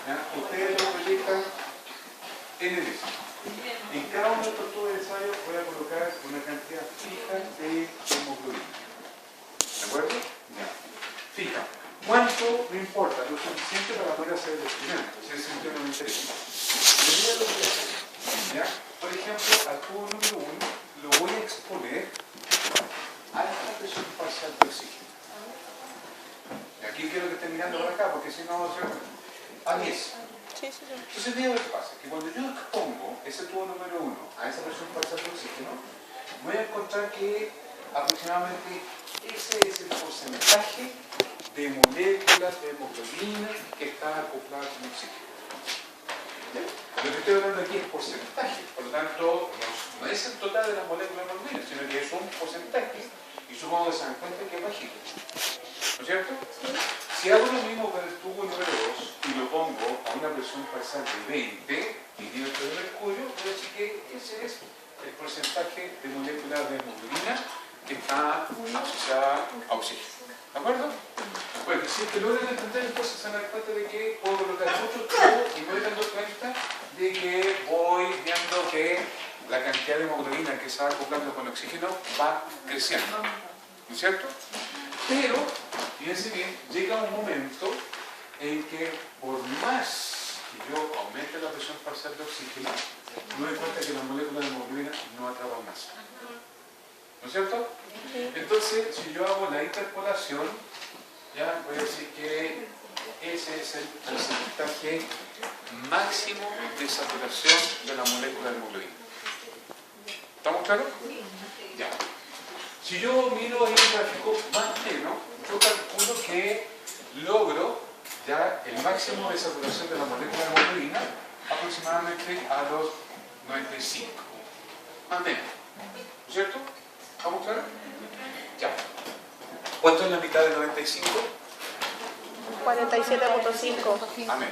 ¿ya? Ustedes lo proyectan en el S. En cada uno de estos tubos de ensayo voy a colocar una cantidad fija de hemoglobina. ¿De acuerdo? Ya. Fija. ¿Cuánto? No importa, lo suficiente para poder hacer el experimento. Si ese sentido no me interesa. Pero mira lo que voy a hacer. ¿Ya? Por ejemplo, al tubo número 1 lo voy a exponer a esta presión parcial de oxígeno. Y aquí quiero que estén mirando para acá, porque si no, a 10. Entonces, mira lo que pasa, que cuando yo expongo ese tubo número 1 a esa presión parcial de oxígeno, voy a encontrar que aproximadamente ese es el porcentaje de moléculas de hemoglobina que están acopladas con oxígeno. ¿Ya? Lo que estoy hablando aquí es porcentaje, por lo tanto, no es el total de las moléculas de hemoglobina, sino que es un porcentaje, y supongo que se dan cuenta que es bajito. ¿No es cierto? Si hago lo mismo con el tubo número 2 y lo pongo a una presión parcial de 20 milímetros de mercurio, voy a decir que ese es el porcentaje de moléculas de hemoglobina que está asociada a oxígeno. ¿De acuerdo? Bueno, si es que logran entender, entonces se dan cuenta de que puedo colocar muchos tubos y me voy dando cuenta de que voy viendo que la cantidad de hemoglobina que se va acoplando con oxígeno va creciendo. ¿No es cierto? Pero, fíjense bien, llega un momento en que por más que yo aumente la presión parcial de oxígeno, me doy cuenta que las moléculas de hemoglobina no atrapan más. ¿No es cierto? Entonces, si yo hago la interpolación, ya voy a decir que ese es el porcentaje máximo de saturación de la molécula de hemoglobina. ¿Estamos claros? Ya. Si yo miro ahí el gráfico más o menos, yo calculo que logro ya el máximo de saturación de la molécula de hemoglobina aproximadamente a los 95. Más o menos. ¿No es cierto? ¿Estamos claros? Ya. ¿Cuánto es la mitad de 95? 47.5. Amén.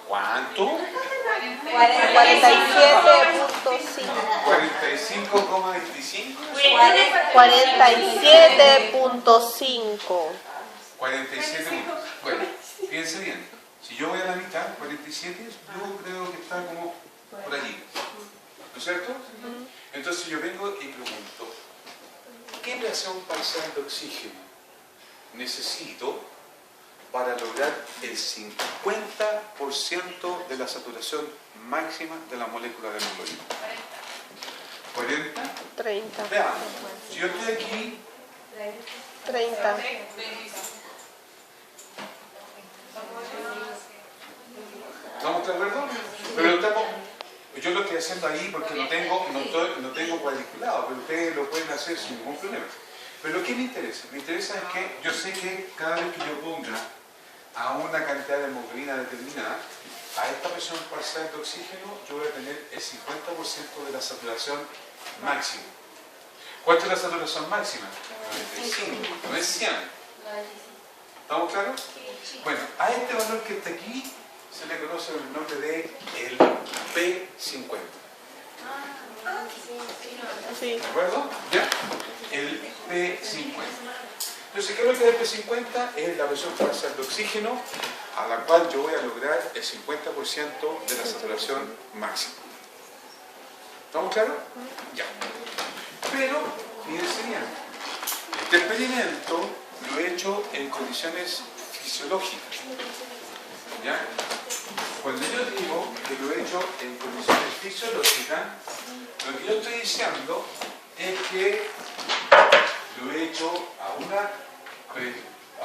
¿Cuánto? 47.5. 45,25. 47.5. 47. Bueno, fíjense bien. Si yo voy a la mitad, 47, yo creo que está como por allí. ¿No es cierto? Entonces yo vengo y pregunto, ¿qué presión parcial de oxígeno necesito para lograr el 50% de la saturación máxima de la molécula de hemoglobina? 40. 30. Veamos, si yo estoy aquí, 30. ¿estamos de acuerdo? Pero estamos, yo lo estoy haciendo ahí porque no tengo cuadriculado, pero ustedes lo pueden hacer sin ningún problema. Pero ¿qué me interesa? Me interesa es que yo sé que cada vez que yo ponga a una cantidad de hemoglobina determinada, a esta presión parcial de oxígeno, yo voy a tener el 50% de la saturación máxima. ¿Cuánto es la saturación máxima? 95, no es 100. ¿Estamos claros? Bueno, a este valor que está aquí se le conoce con el nombre de el P50. Sí. ¿De acuerdo? ¿Ya? El P50. Entonces, ¿qué es lo que es el P50? Es la presión parcial de oxígeno a la cual yo voy a lograr el 50% de la saturación máxima. ¿Estamos claros? Ya. Pero, fíjense bien, este experimento lo he hecho en condiciones fisiológicas. ¿Ya? Cuando yo digo que lo he hecho en condiciones fisiológicas, lo que yo estoy diciendo es que lo he hecho a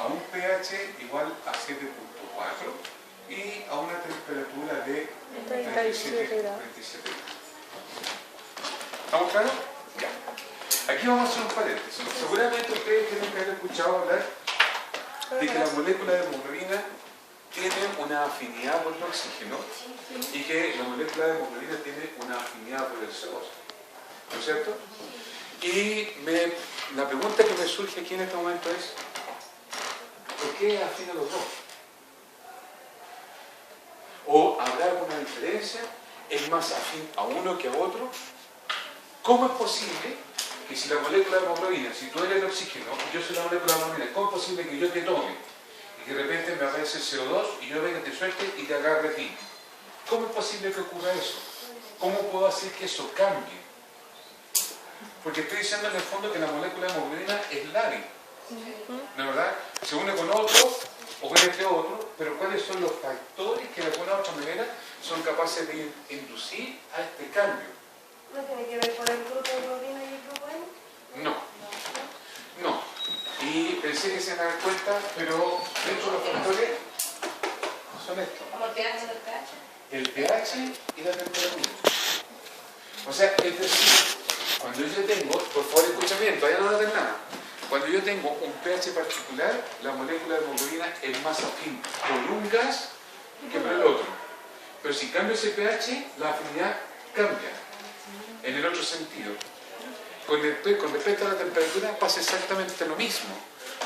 un pH igual a 7.4 y a una temperatura de 37 grados. ¿Estamos claros? Ya. Aquí vamos a hacer un paréntesis. Seguramente ustedes tienen que haber escuchado hablar de que la molécula de hemoglobina tiene una afinidad por el oxígeno y que la molécula de hemoglobina tiene una afinidad por el CO2. ¿No es cierto? Y la pregunta que me surge aquí en este momento es, ¿por qué afinan los dos? ¿O habrá alguna diferencia? ¿Es más afín a uno que a otro? ¿Cómo es posible que si la molécula de hemoglobina, si tú eres el oxígeno y yo soy la molécula de hemoglobina, ¿cómo es posible que yo te tome y que de repente me aparece CO2 y yo venga, te suelte y te agarre a ti. ¿Cómo es posible que ocurra eso? ¿Cómo puedo hacer que eso cambie? Porque estoy diciendo en el fondo que la molécula de hemoglobina es lábil, ¿no es verdad? Se une con otro o con este otro, pero ¿cuáles son los factores que de alguna u otra manera son capaces de inducir a este cambio? ¿No tiene que ver con el grupo de hemoglobina y el grupo N? No, no. Y pensé que se me dan cuenta, pero dentro de los factores son estos. ¿Como el pH del pH? El pH y la temperatura. O sea, es decir, cuando yo tengo, por favor escuchen bien, todavía no noten nada. Cuando yo tengo un pH particular, la molécula de hemoglobina es más afín por un gas que por el otro. Pero si cambio ese pH, la afinidad cambia en el otro sentido. Con respecto a la temperatura pasa exactamente lo mismo.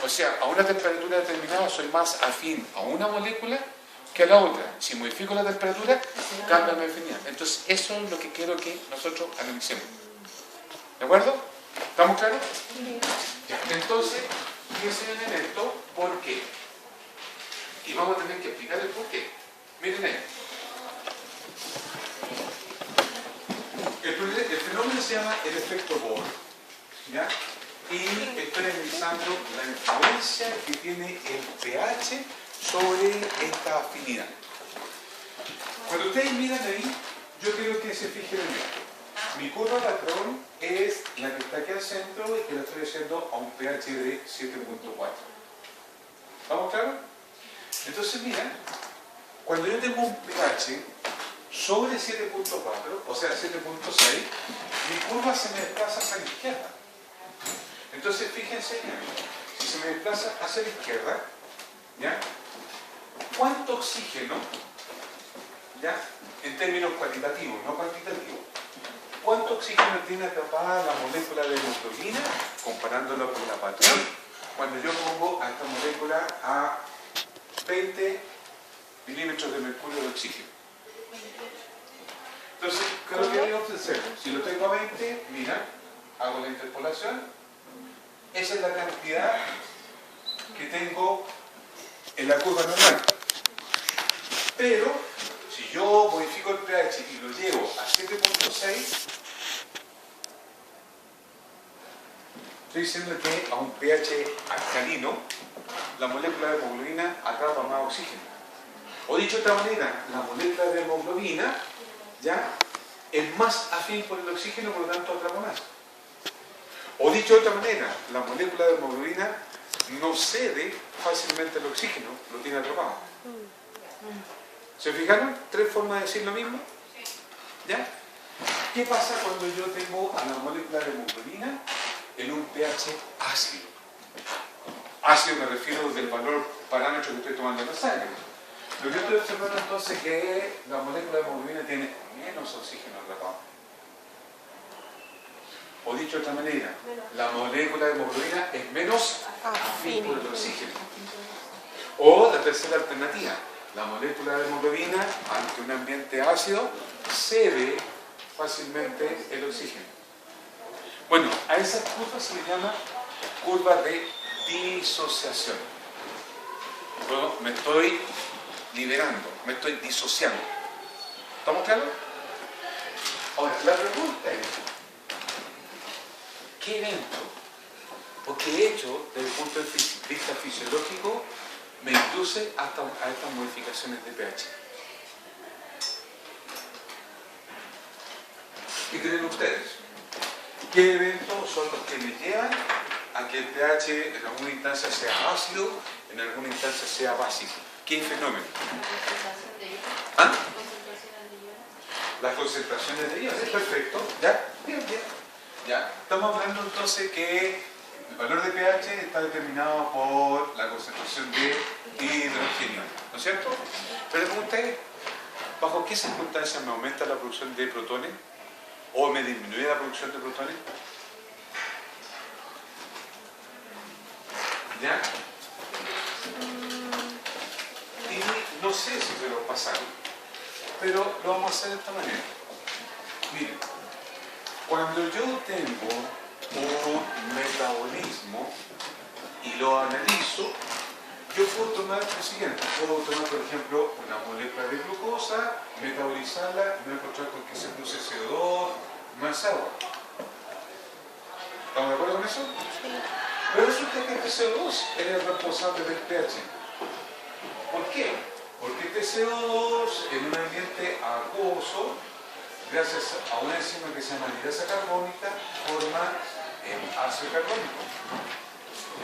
O sea, a una temperatura determinada soy más afín a una molécula que a la otra. Si modifico la temperatura, cambia mi afinidad. Entonces, eso es lo que quiero que nosotros analicemos. ¿De acuerdo? ¿Estamos claros? Ya. Entonces, fíjense en esto, ¿por qué? Y vamos a tener que explicar el por qué. Miren ahí. El fenómeno se llama el efecto Bohr, ¿ya? Y estoy analizando la influencia que tiene el pH sobre esta afinidad. Cuando ustedes miran ahí, yo quiero que se fijen en esto. Mi curva patrón es la que está aquí al centro y que la estoy haciendo a un pH de 7.4. ¿Vamos claros? Entonces, mira, cuando yo tengo un pH sobre 7.4, o sea 7.6, mi curva se me desplaza hacia la izquierda. Entonces, fíjense, si se me desplaza hacia la izquierda, ¿ya? ¿Cuánto oxígeno, ya? En términos cualitativos, no cuantitativos, ¿cuánto oxígeno tiene atrapada la molécula de hemoglobina comparándolo con la patrón cuando yo pongo a esta molécula a 20 milímetros de mercurio de oxígeno? Entonces, ¿qué es lo que voy a ofrecer? Si lo tengo a 20, mira, hago la interpolación, esa es la cantidad que tengo en la curva normal. Pero, si yo modifico el pH y lo llevo a 7.6, estoy diciendo que a un pH alcalino, la molécula de hemoglobina atrapa más oxígeno. O dicho de otra manera, la molécula de hemoglobina ya es más afín por el oxígeno, por lo tanto atrapa más. O dicho de otra manera, la molécula de hemoglobina no cede fácilmente el oxígeno, lo tiene atrapado. ¿Se fijaron? ¿Tres formas de decir lo mismo? ¿Ya? ¿Qué pasa cuando yo tengo a la molécula de hemoglobina en un pH ácido? Ácido me refiero del valor parámetro que estoy tomando en la sangre. Lo que estoy observando entonces es que la molécula de hemoglobina tiene menos oxígeno atrapado. O dicho de otra manera, la molécula de hemoglobina es menos afín por el oxígeno. O la tercera alternativa, la molécula de hemoglobina ante un ambiente ácido cede fácilmente el oxígeno. Bueno, a esas curvas se le llama curva de disociación. Yo me estoy liberando, me estoy disociando. ¿Estamos claros? Ahora, la pregunta es, ¿qué evento o qué hecho desde el punto de vista fisiológico me induce a estas modificaciones de pH? ¿Qué creen ustedes? ¿Qué eventos son los que me llevan a que el pH en alguna instancia sea ácido, en alguna instancia sea básico? ¿Qué fenómeno? ¿Ah? Las concentraciones de iones. Perfecto. ¿Ya? Bien, bien. ¿Ya? Estamos hablando entonces que el valor de pH está determinado por la concentración de hidrogenio, ¿no es cierto? Pero la pregunta es, ¿bajo qué circunstancias me aumenta la producción de protones o me disminuye la producción de protones? ¿Ya? Y no sé si se lo pasaron, pero lo vamos a hacer de esta manera. Miren, cuando yo tengo un metabolismo y lo analizo, yo puedo tomar lo siguiente, puedo tomar por ejemplo una molécula de glucosa, metabolizarla y me voy a encontrar con que se produce CO2 más agua. ¿Estamos de acuerdo con eso? Sí. Pero resulta que este CO2 es el responsable del pH. ¿Por qué? Porque este CO2 en un ambiente acuoso, gracias a una enzima que se llama ligrasa carbónica, forma el ácido carbónico.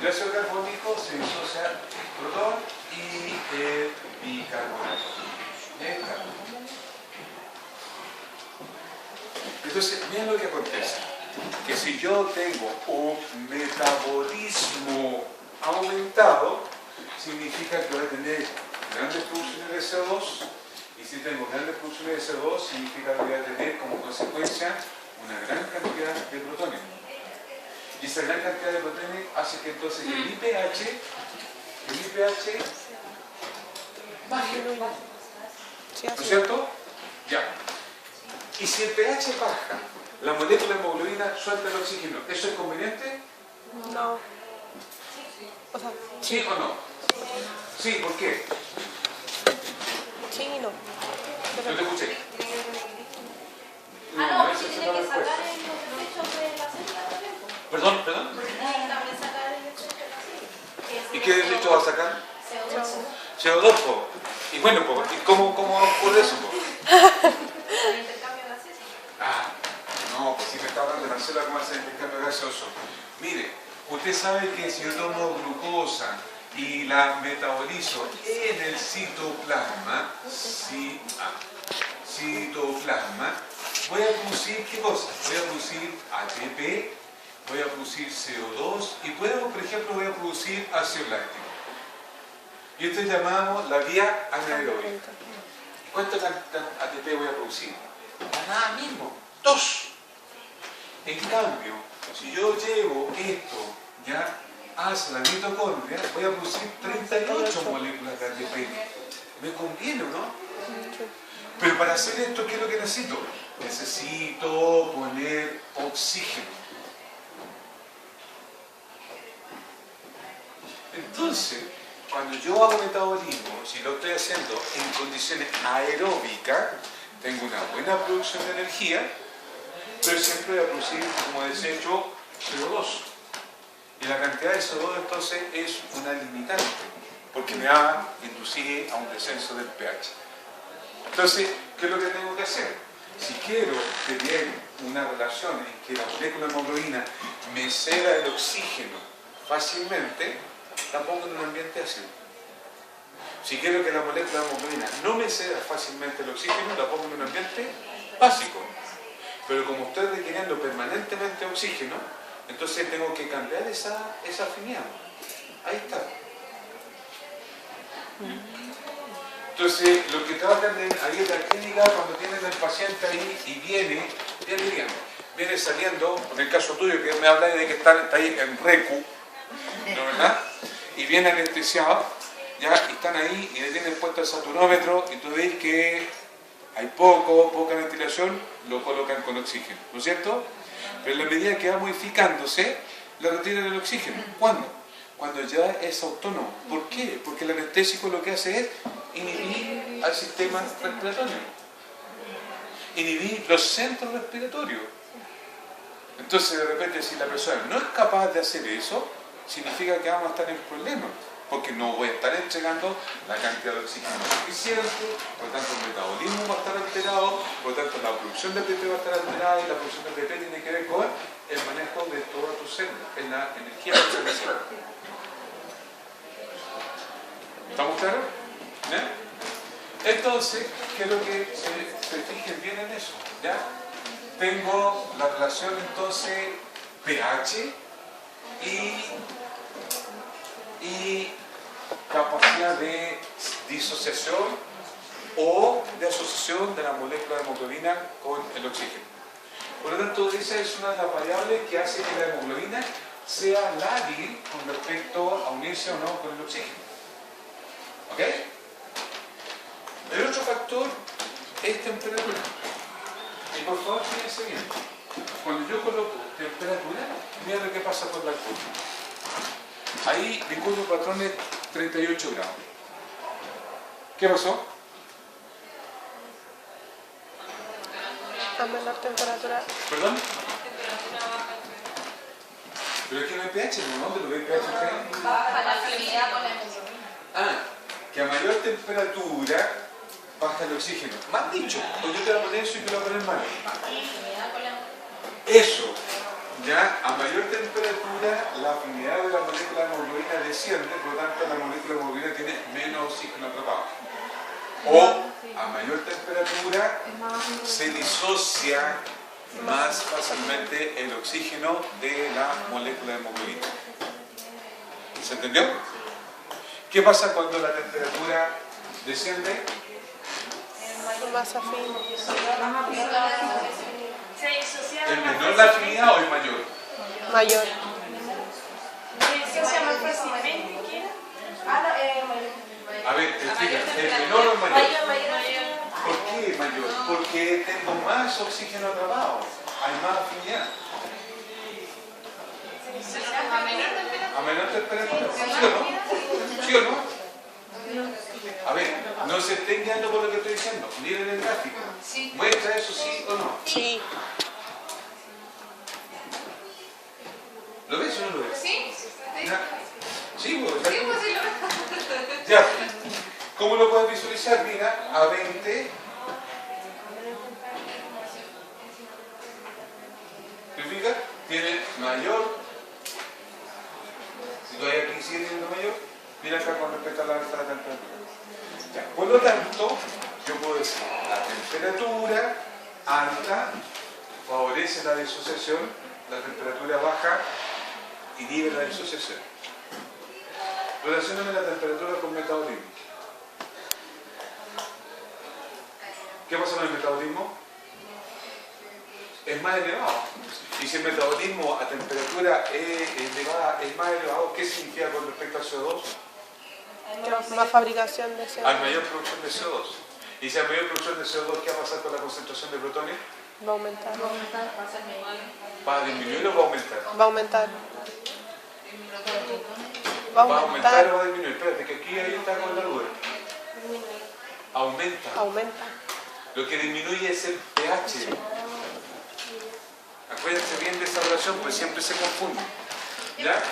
El ácido carbónico se disocia el protón y el bicarbonato. Y ahí está. Entonces, miren lo que acontece. Que si yo tengo un metabolismo aumentado, significa que voy a tener grandes producciones de CO2, y si tengo grandes producciones de CO2, significa que voy a tener como consecuencia una gran cantidad de protones. Y esa gran cantidad de protones hace que entonces el pH baje. Sí, ¿No así es cierto? Ya. Y si el pH baja, la molécula de hemoglobina suelta el oxígeno, ¿eso es conveniente? No. O sea, ¿Sí o no? Sí, ¿por qué? sí y no. No te escuché. No, esa porque es tiene la que respuesta. sacar los desechos de la célula también. Perdón. Porque tiene que también sacar el desecho de la célula. ¿Y qué derecho va a sacar? CO2. CO2, po. Y bueno, po. ¿Y cómo ocurre eso, po? El intercambio gaseoso. Ah, no, pues si me está hablando de la célula, ¿cómo hace el intercambio gaseoso? Mire, usted sabe que si yo tomo glucosa y la metabolizo en el citoplasma, citoplasma, voy a producir, ¿qué cosa? Voy a producir ATP, voy a producir CO2 y puedo, por ejemplo, voy a producir ácido láctico. Y esto llamamos la vía anaeróbica. ¿Cuánto ATP voy a producir? Nada mismo, 2. En cambio, si yo llevo esto ya hacia la mitocondria, voy a producir 38 moléculas de ATP. ¿Me conviene o no? Pero para hacer esto, ¿qué es lo que necesito? Necesito poner oxígeno. Entonces, cuando yo hago metabolismo, si lo estoy haciendo en condiciones aeróbicas, tengo una buena producción de energía, pero siempre voy a producir como desecho CO2. Y la cantidad de CO2 entonces es una limitante, porque me va a inducir a un descenso del pH. Entonces, ¿qué es lo que tengo que hacer? Si quiero tener una relación en que la molécula de hemoglobina me ceda el oxígeno fácilmente, la pongo en un ambiente ácido. Si quiero que la molécula de hemoglobina no me ceda fácilmente el oxígeno, la pongo en un ambiente básico. Pero como estoy requiriendo permanentemente oxígeno, entonces tengo que cambiar esa afinidad. Ahí está. Entonces, lo que tratan de ahí en la clínica, cuando tienen al paciente ahí y viene saliendo, en el caso tuyo que me habláis de que está ahí en recu, ¿no verdad? Y viene anestesiado, ya, y están ahí y le tienen puesto el saturómetro y tú ves que hay poca ventilación, lo colocan con oxígeno, ¿no es cierto? Pero en la medida que va modificándose, le retiran el oxígeno. ¿Cuándo? Cuando ya es autónomo. ¿Por qué? Porque el anestésico lo que hace es inhibir al sistema respiratorio, inhibir los centros respiratorios. Entonces, de repente, si la persona no es capaz de hacer eso, significa que vamos a estar en problemas, porque no voy a estar entregando la cantidad de oxígeno suficiente, por lo tanto el metabolismo va a estar alterado, por lo tanto la producción de ATP va a estar alterada, y la producción de ATP tiene que ver con el manejo de todas tus células, en la energía de tus células. ¿Estamos claros? Entonces, quiero que se fijen bien en eso, ¿ya? Tengo la relación entonces pH y capacidad de disociación o de asociación de la molécula de hemoglobina con el oxígeno. Por lo tanto, esa es una de las variables que hace que la hemoglobina sea lábil con respecto a unirse o no con el oxígeno. ¿Ok? El otro factor es temperatura. Y por favor, fíjense bien. Cuando yo coloco temperatura, mira lo que pasa con la curva. Ahí mi curva de patrones 38 grados. ¿Qué pasó? A menor temperatura. ¿Perdón? Pero es que no hay pH, ¿no? ¿De lo que hay pH? Baja la afinidad con la hemoglobina. Ah, que a mayor temperatura baja el oxígeno. Más dicho, pues yo te voy a poner eso y te lo voy a poner mal. Baja la afinidad con la hemoglobina. Eso, ya a mayor temperatura la afinidad de la molécula de hemoglobina desciende, por lo tanto la molécula de hemoglobina tiene menos oxígeno atrapado. O a mayor temperatura se disocia más fácilmente el oxígeno de la molécula de hemoglobina. ¿Se entendió? ¿Qué pasa cuando la temperatura desciende? Más afín. Se disocia ¿Es más menor la afinidad o es mayor? Mayor. Se disocia más fácilmente. ¿Quién? Mayor. A ver, explica, ¿es menor o es mayor? Mayor. ¿Por qué mayor? Porque tengo más oxígeno atrapado, hay más afinidad. A menor temperatura. A menor temperatura, ¿sí o no? ¿Sí o no? A ver, no se estén guiando por lo que estoy diciendo, miren el gráfico. Sí. ¿Muestra eso sí o no? Sí. ¿Lo ves o no lo ves? Sí. Ya. Sí, pues, Sí, pues sí lo veo. ya. ¿Cómo lo puedes visualizar? Mira, a 20. ¿Te fijas? Tiene mayor. Si todavía aquí sigue siendo mayor, mira acá con respecto a la alta temperatura. Ya, por lo tanto, yo puedo decir, la temperatura alta favorece la disociación, la temperatura baja inhibe la disociación. Relacioname la temperatura con metabolismo. ¿Qué pasa con el metabolismo? Es más elevado. Y si el metabolismo a temperatura elevada es más elevado, ¿qué significa con respecto al CO2? Más fabricación de CO2. Hay mayor producción de CO2. Y si hay mayor producción de CO2, ¿qué va a pasar con la concentración de protones? Va a aumentar. ¿Va a disminuir o va a aumentar? Va a aumentar. ¿Va a aumentar o va a disminuir? Espérate, que aquí ahí está con la duda. Aumenta. Aumenta. Lo que disminuye es el pH. Acuérdense bien de esa relación, pues siempre se confunde. ¿Ya?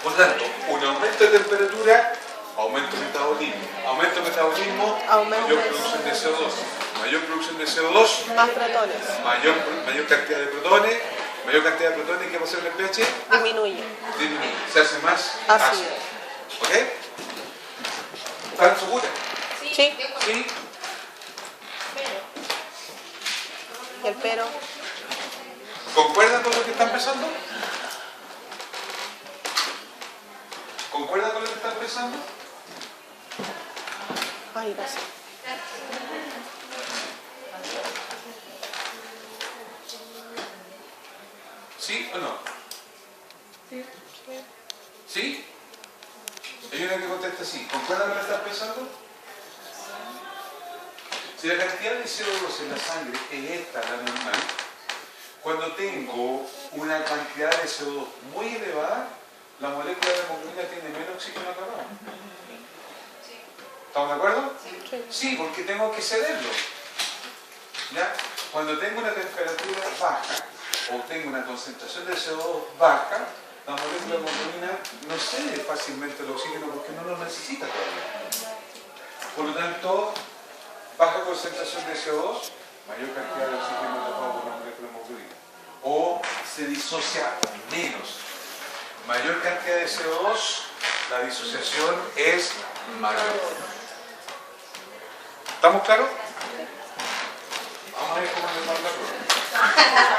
Por tanto, un aumento de temperatura, aumento de metabolismo. Aumento de metabolismo, Aumento mayor de producción de CO2. Mayor producción de CO2, Más protones. mayor cantidad de protones. Mayor cantidad de protones, ¿qué pasa en el pH? Disminuye. Disminuye. Se hace más Ácido. ácido. ¿Ok? ¿Están seguras? Sí. Sí. Y el pero. ¿Concuerdan con lo que están pensando? ¿Concuerdan con lo que están pensando? Ay, gracias. ¿Sí o no? ¿Sí? Hay una que contesta sí. ¿Concuerdan con lo que están pensando? Si la cantidad de CO2 en la sangre es esta, la normal, cuando tengo una cantidad de CO2 muy elevada, la molécula de hemoglobina tiene menos oxígeno atrapado. ¿Estamos de acuerdo? Sí. Sí, porque tengo que cederlo. ¿Ya? Cuando tengo una temperatura baja o tengo una concentración de CO2 baja, la molécula de hemoglobina no cede fácilmente el oxígeno porque no lo necesita todavía. Por lo tanto, baja concentración de CO2, mayor cantidad de oxígeno atrapado por la molécula de hemoglobina. O se disocia menos. Mayor cantidad de CO2, la disociación es mayor. ¿Estamos claros? Vamos a ver cómo les va la prueba.